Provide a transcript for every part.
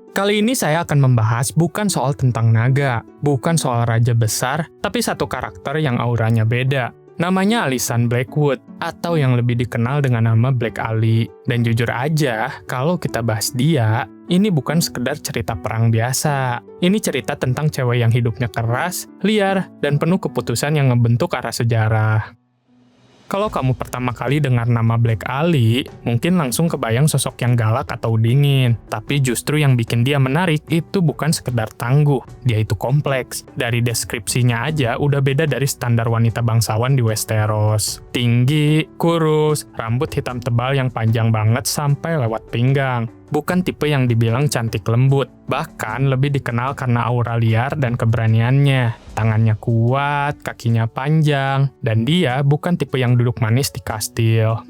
Kali ini saya akan membahas bukan soal tentang naga, bukan soal raja besar, tapi satu karakter yang auranya beda. Namanya Alysanne Blackwood, atau yang lebih dikenal dengan nama Black Ali. Dan jujur aja, kalau kita bahas dia, ini bukan sekedar cerita perang biasa. Ini cerita tentang cewek yang hidupnya keras, liar, dan penuh keputusan yang ngebentuk arah sejarah. Kalau kamu pertama kali dengar nama Black Ali, mungkin langsung kebayang sosok yang galak atau dingin. Tapi justru yang bikin dia menarik itu bukan sekedar tangguh, dia itu kompleks. Dari deskripsinya aja udah beda dari standar wanita bangsawan di Westeros. Tinggi, kurus, rambut hitam tebal yang panjang banget sampai lewat pinggang. Bukan tipe yang dibilang cantik lembut, bahkan lebih dikenal karena aura liar dan keberaniannya. Tangannya kuat, kakinya panjang, dan dia bukan tipe yang duduk manis di kastil.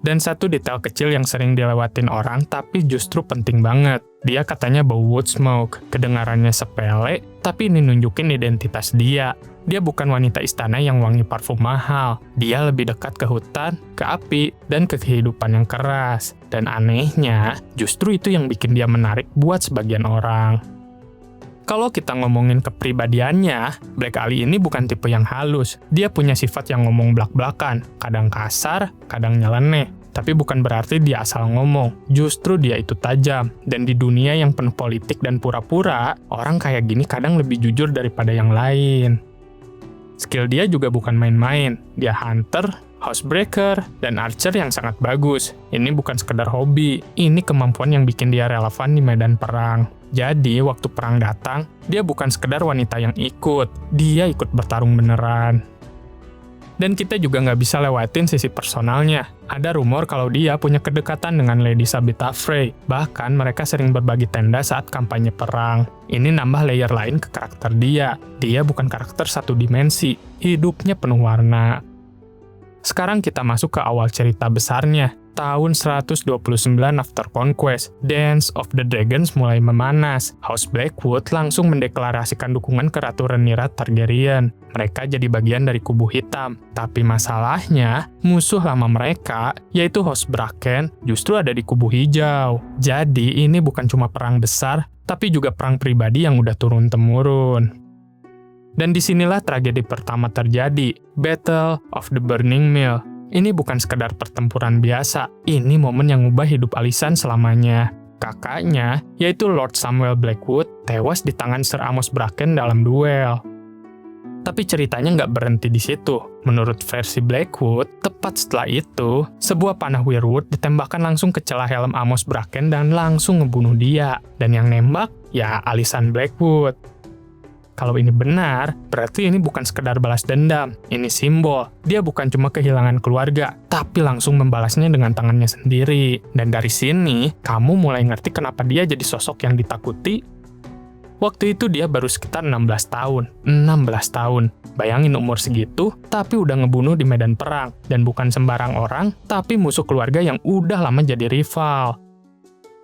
Dan satu detail kecil yang sering dilewatin orang tapi justru penting banget. Dia katanya bau wood smoke, kedengarannya sepele, tapi ini nunjukin identitas dia. Dia bukan wanita istana yang wangi parfum mahal. Dia lebih dekat ke hutan, ke api, dan ke kehidupan yang keras. Dan anehnya, justru itu yang bikin dia menarik buat sebagian orang. Kalau kita ngomongin kepribadiannya, Black Ali ini bukan tipe yang halus. Dia punya sifat yang ngomong blak-blakan, kadang kasar, kadang nyeleneh. Tapi bukan berarti dia asal ngomong, justru dia itu tajam. Dan di dunia yang penuh politik dan pura-pura, orang kayak gini kadang lebih jujur daripada yang lain. Skill dia juga bukan main-main. Dia hunter, housebreaker, dan archer yang sangat bagus. Ini bukan sekedar hobi, ini kemampuan yang bikin dia relevan di medan perang. Jadi, waktu perang datang, dia bukan sekedar wanita yang ikut, dia ikut bertarung beneran. Dan kita juga nggak bisa lewatin sisi personalnya. Ada rumor kalau dia punya kedekatan dengan Lady Sabitha Frey. Bahkan mereka sering berbagi tenda saat kampanye perang. Ini nambah layer lain ke karakter dia. Dia bukan karakter satu dimensi, hidupnya penuh warna. Sekarang kita masuk ke awal cerita besarnya. Tahun 129 after Conquest, Dance of the Dragons mulai memanas. House Blackwood langsung mendeklarasikan dukungan ke Ratu Rhaenyra Targaryen. Mereka jadi bagian dari kubu hitam. Tapi masalahnya, musuh lama mereka, yaitu House Bracken, justru ada di kubu hijau. Jadi ini bukan cuma perang besar, tapi juga perang pribadi yang udah turun-temurun. Dan disinilah tragedi pertama terjadi, Battle of the Burning Mill. Ini bukan sekedar pertempuran biasa, ini momen yang ngubah hidup Alysanne selamanya. Kakaknya, yaitu Lord Samuel Blackwood, tewas di tangan Sir Amos Bracken dalam duel. Tapi ceritanya nggak berhenti di situ. Menurut versi Blackwood, tepat setelah itu, sebuah panah weirwood ditembakkan langsung ke celah helm Amos Bracken dan langsung ngebunuh dia. Dan yang nembak, ya Alysanne Blackwood. Kalau ini benar, berarti ini bukan sekedar balas dendam. Ini simbol. Dia bukan cuma kehilangan keluarga, tapi langsung membalasnya dengan tangannya sendiri. Dan dari sini, kamu mulai ngerti kenapa dia jadi sosok yang ditakuti. Waktu itu dia baru sekitar 16 tahun. 16 tahun. Bayangin umur segitu, tapi udah ngebunuh di medan perang. Dan bukan sembarang orang, tapi musuh keluarga yang udah lama jadi rival.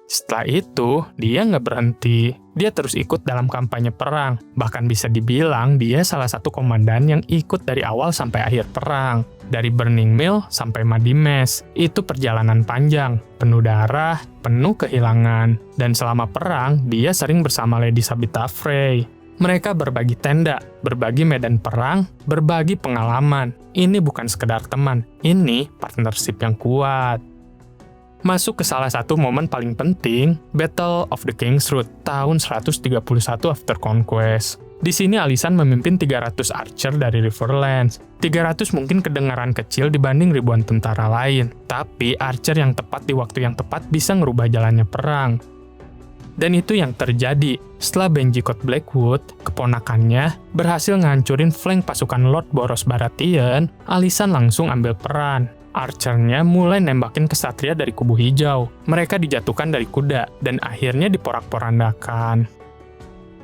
Setelah itu, dia nggak berhenti. Dia terus ikut dalam kampanye perang. Bahkan bisa dibilang dia salah satu komandan yang ikut dari awal sampai akhir perang. Dari Burning Mill sampai Muddy Mess. Itu perjalanan panjang, penuh darah, penuh kehilangan. Dan selama perang, dia sering bersama Lady Sabitha Frey. Mereka berbagi tenda, berbagi medan perang, berbagi pengalaman. Ini bukan sekedar teman, ini partnership yang kuat. Masuk ke salah satu momen paling penting, Battle of the King's Road, tahun 131 after Conquest. Di sini Alysanne memimpin 300 archer dari Riverlands. 300 mungkin kedengaran kecil dibanding ribuan tentara lain, tapi archer yang tepat di waktu yang tepat bisa ngerubah jalannya perang. Dan itu yang terjadi. Setelah Benjicot Blackwood, keponakannya, berhasil ngancurin flank pasukan Lord Boros Baratheon, Alysanne langsung ambil peran. Archernya mulai nembakin kesatria dari kubu hijau. Mereka dijatuhkan dari kuda, dan akhirnya diporak-porandakan.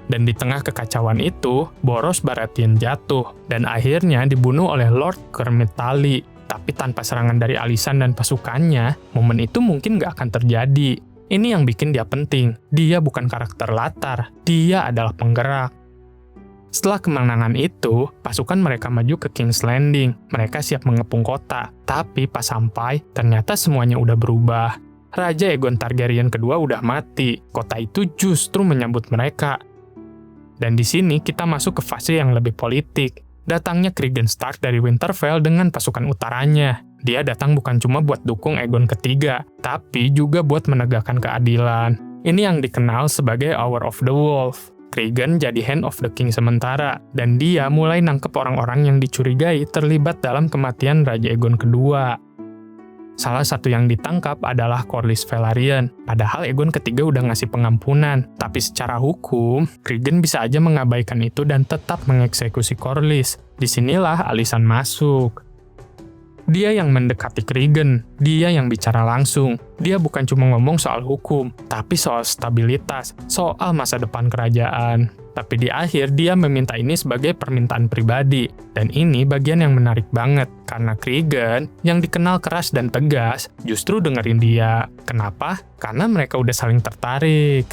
Dan di tengah kekacauan itu, Boros Baratheon jatuh, dan akhirnya dibunuh oleh Lord Kermit Tully. Tapi tanpa serangan dari Alysanne dan pasukannya, momen itu mungkin nggak akan terjadi. Ini yang bikin dia penting. Dia bukan karakter latar, dia adalah penggerak. Setelah kemenangan itu, pasukan mereka maju ke King's Landing. Mereka siap mengepung kota. Tapi pas sampai, ternyata semuanya udah berubah. Raja Aegon Targaryen kedua udah mati, kota itu justru menyambut mereka. Dan di sini kita masuk ke fase yang lebih politik. Datangnya Cregan Stark dari Winterfell dengan pasukan utaranya. Dia datang bukan cuma buat dukung Aegon ketiga, tapi juga buat menegakkan keadilan. Ini yang dikenal sebagai Hour of the Wolf. Cregan jadi Hand of the King sementara, dan dia mulai nangkep orang-orang yang dicurigai terlibat dalam kematian Raja Aegon kedua. Salah satu yang ditangkap adalah Corlys Velaryon, padahal Aegon ketiga udah ngasih pengampunan. Tapi secara hukum, Cregan bisa aja mengabaikan itu dan tetap mengeksekusi Corlys. Disinilah Alysanne masuk. Dia yang mendekati Cregan, dia yang bicara langsung. Dia bukan cuma ngomong soal hukum, tapi soal stabilitas, soal masa depan kerajaan. Tapi di akhir dia meminta ini sebagai permintaan pribadi. Dan ini bagian yang menarik banget, karena Cregan yang dikenal keras dan tegas justru dengerin dia. Kenapa? Karena mereka udah saling tertarik.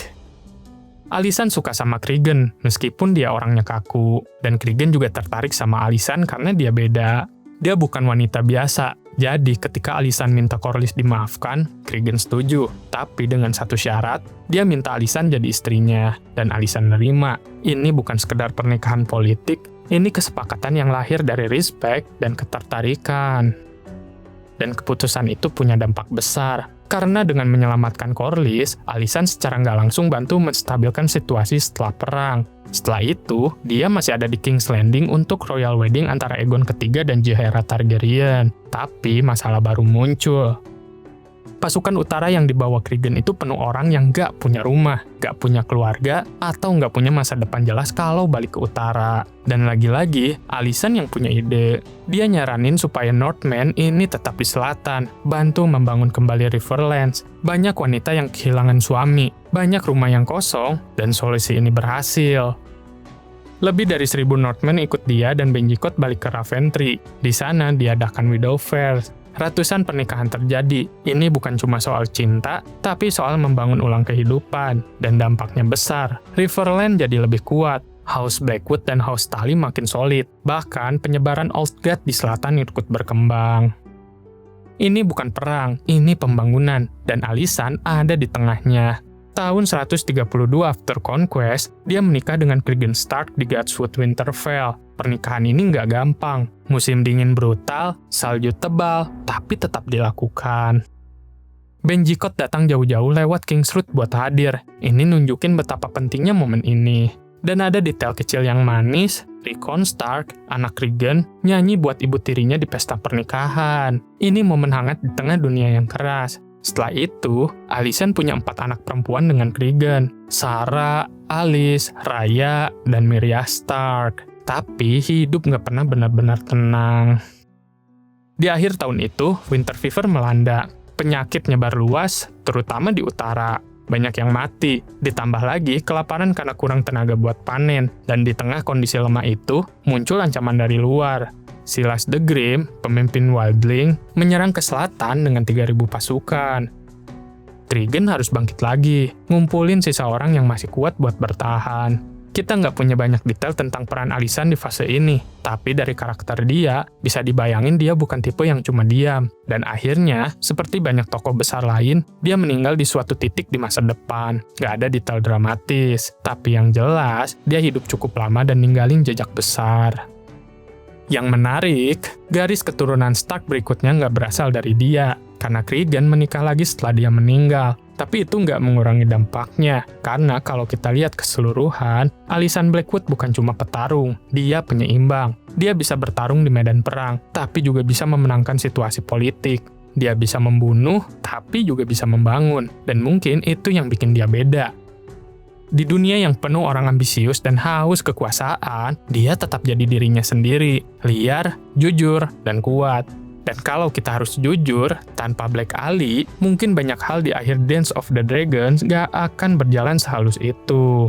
Alysanne suka sama Cregan, meskipun dia orangnya kaku. Dan Cregan juga tertarik sama Alysanne karena dia beda. Dia bukan wanita biasa, jadi ketika Alysanne minta Corlys dimaafkan, Cregan setuju. Tapi dengan satu syarat, dia minta Alysanne jadi istrinya, dan Alysanne nerima. Ini bukan sekedar pernikahan politik, ini kesepakatan yang lahir dari respect dan ketertarikan. Dan keputusan itu punya dampak besar, karena dengan menyelamatkan Corlys, Alysanne secara nggak langsung bantu menstabilkan situasi setelah perang. Setelah itu, dia masih ada di King's Landing untuk royal wedding antara Aegon ketiga dan Jaehaera Targaryen. Tapi masalah baru muncul. Pasukan utara yang dibawa Cregan itu penuh orang yang nggak punya rumah, nggak punya keluarga, atau nggak punya masa depan jelas kalau balik ke utara. Dan lagi-lagi, Alysanne yang punya ide. Dia nyaranin supaya Northmen ini tetap di selatan, bantu membangun kembali Riverlands. Banyak wanita yang kehilangan suami, banyak rumah yang kosong, dan solusi ini berhasil. Lebih dari 1.000 Northmen ikut dia dan Benjicot balik ke Raventry. Di sana diadakan Widowfairs. Ratusan pernikahan terjadi. Ini bukan cuma soal cinta, tapi soal membangun ulang kehidupan. Dan dampaknya besar. Riverland jadi lebih kuat. House Blackwood dan House Tully makin solid. Bahkan penyebaran Oathguard di selatan ikut berkembang. Ini bukan perang, ini pembangunan. Dan Alysanne ada di tengahnya. Tahun 132 after Conquest, dia menikah dengan Cregan Stark di Godswood Winterfell. Pernikahan ini nggak gampang. Musim dingin brutal, salju tebal, tapi tetap dilakukan. Benjicot datang jauh-jauh lewat King's Road buat hadir. Ini nunjukin betapa pentingnya momen ini. Dan ada detail kecil yang manis, Rickon Stark, anak Cregan, nyanyi buat ibu tirinya di pesta pernikahan. Ini momen hangat di tengah dunia yang keras. Setelah itu, Alysanne punya 4 anak perempuan dengan Cregan, Sarah, Alyce, Raya, dan Myrya Stark. Tapi hidup nggak pernah benar-benar tenang. Di akhir tahun itu, Winter Fever melanda. Penyakit nyebar luas, terutama di utara. Banyak yang mati, ditambah lagi kelaparan karena kurang tenaga buat panen. Dan di tengah kondisi lemah itu, muncul ancaman dari luar. Silas the Grim, pemimpin Wildling, menyerang ke selatan dengan 3.000 pasukan. Cregan harus bangkit lagi, ngumpulin sisa orang yang masih kuat buat bertahan. Kita nggak punya banyak detail tentang peran Alysanne di fase ini, tapi dari karakter dia, bisa dibayangin dia bukan tipe yang cuma diam. Dan akhirnya, seperti banyak tokoh besar lain, dia meninggal di suatu titik di masa depan. Nggak ada detail dramatis, tapi yang jelas, dia hidup cukup lama dan ninggalin jejak besar. Yang menarik, garis keturunan Stark berikutnya nggak berasal dari dia, karena Cregan menikah lagi setelah dia meninggal. Tapi itu nggak mengurangi dampaknya, karena kalau kita lihat keseluruhan, Alysanne Blackwood bukan cuma petarung, dia penyeimbang. Dia bisa bertarung di medan perang, tapi juga bisa memenangkan situasi politik. Dia bisa membunuh, tapi juga bisa membangun, dan mungkin itu yang bikin dia beda. Di dunia yang penuh orang ambisius dan haus kekuasaan, dia tetap jadi dirinya sendiri, liar, jujur, dan kuat. Dan kalau kita harus jujur, tanpa Black Aly, mungkin banyak hal di akhir Dance of the Dragons gak akan berjalan sehalus itu.